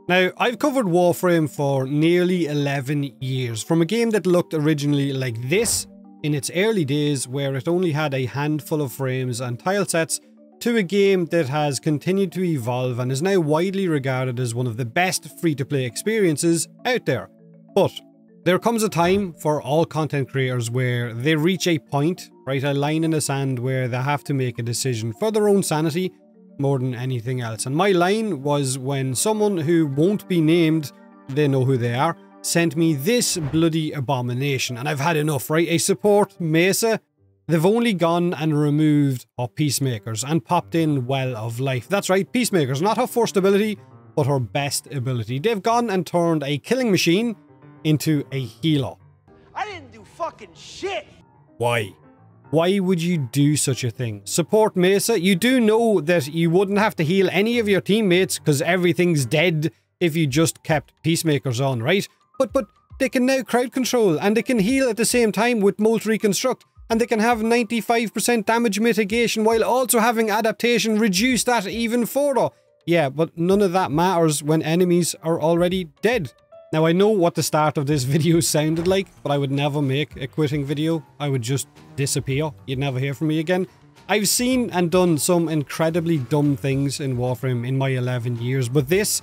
Now, I've covered Warframe for nearly 11 years, from a game that looked originally like this in its early days, where it only had a handful of frames and tile sets, to a game that has continued to evolve and is now widely regarded as one of the best free-to-play experiences out there. But there comes a time for all content creators where they reach a point, right, a line in the sand where they have to make a decision for their own sanity more than anything else. And my line was when someone who won't be named, they know who they are, sent me this bloody abomination. And I've had enough, right? A support Mesa. They've only gone and removed her Peacemakers and popped in Well of Life. That's right, Peacemakers, not her first ability, but her best ability. They've gone and turned a killing machine into a healer. I didn't do fucking shit! Why? Why would you do such a thing? Support Mesa? You do know that you wouldn't have to heal any of your teammates because everything's dead if you just kept Peacemakers on, right? But they can now crowd control and they can heal at the same time with Molt Reconstruct. And they can have 95% damage mitigation while also having adaptation reduce that even further. Yeah, but none of that matters when enemies are already dead. Now, I know what the start of this video sounded like, but I would never make a quitting video. I would just disappear. You'd never hear from me again. I've seen and done some incredibly dumb things in Warframe in my 11 years, but this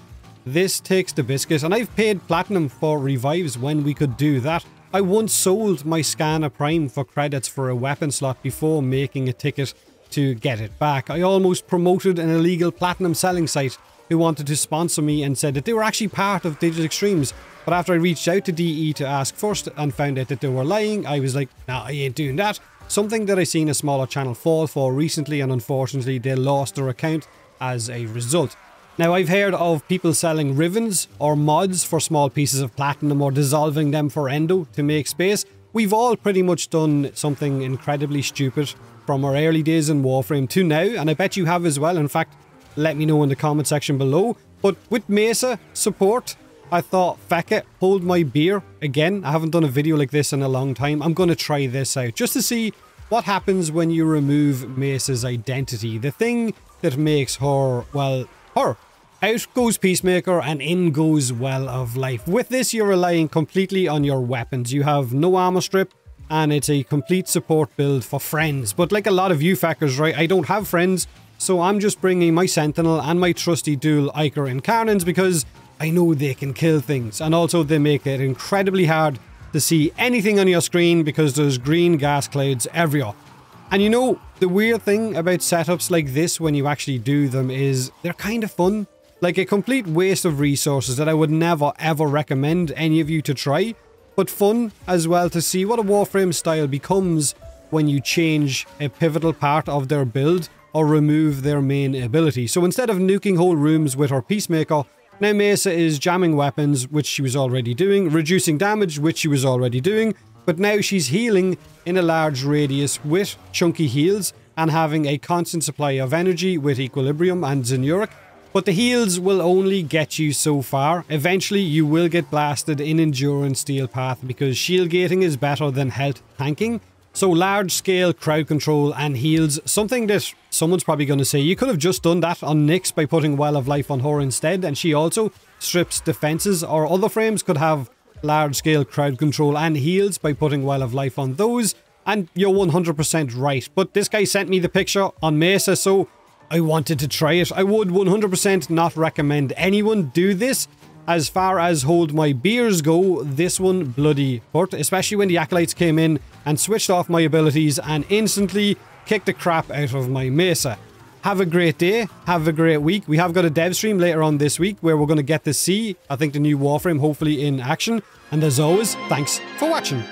takes the biscuit, and I've paid platinum for revives when we could do that. I once sold my Scanner Prime for credits for a weapon slot before making a ticket to get it back. I almost promoted an illegal platinum selling site who wanted to sponsor me and said that they were actually part of Digital Extremes. But after I reached out to DE to ask first and found out that they were lying, I was like, nah, I ain't doing that. Something that I seen a smaller channel fall for recently, and unfortunately they lost their account as a result. Now, I've heard of people selling rivens or mods for small pieces of platinum or dissolving them for endo to make space. We've all pretty much done something incredibly stupid from our early days in Warframe to now, and I bet you have as well. In fact, let me know in the comment section below. But with Mesa support, I thought, feck it, hold my beer. Again, I haven't done a video like this in a long time. I'm going to try this out just to see what happens when you remove Mesa's identity. The thing that makes her, well, her. Out goes Peacemaker and in goes Well of Life. With this, you're relying completely on your weapons. You have no armor strip and it's a complete support build for friends. But like a lot of you fuckers, right, I don't have friends, so I'm just bringing my Sentinel and my trusty dual Iker Incarnans because I know they can kill things. And also they make it incredibly hard to see anything on your screen because there's green gas clouds everywhere. And you know, the weird thing about setups like this when you actually do them is they're kind of fun. Like a complete waste of resources that I would never ever recommend any of you to try, but fun as well to see what a Warframe style becomes when you change a pivotal part of their build or remove their main ability. So instead of nuking whole rooms with her Peacemaker, now Mesa is jamming weapons, which she was already doing, reducing damage, which she was already doing, but now she's healing in a large radius with chunky heals and having a constant supply of energy with Equilibrium and Zenuric. But the heals will only get you so far. Eventually, you will get blasted in Endurance Steel Path because shield gating is better than health tanking. So large-scale crowd control and heals, something that someone's probably going to say, you could have just done that on Nyx by putting Well of Life on her instead, and she also strips defenses, or other frames could have large-scale crowd control and heals by putting Well of Life on those, and you're 100% right. But this guy sent me the picture on Mesa, so I wanted to try it. I would 100% not recommend anyone do this. As far as hold my beers go, this one bloody hurt, especially when the Acolytes came in and switched off my abilities and instantly kicked the crap out of my Mesa. Have a great day, have a great week. We have got a dev stream later on this week where we're going to get to see, I think, the new Warframe hopefully in action. And as always, thanks for watching.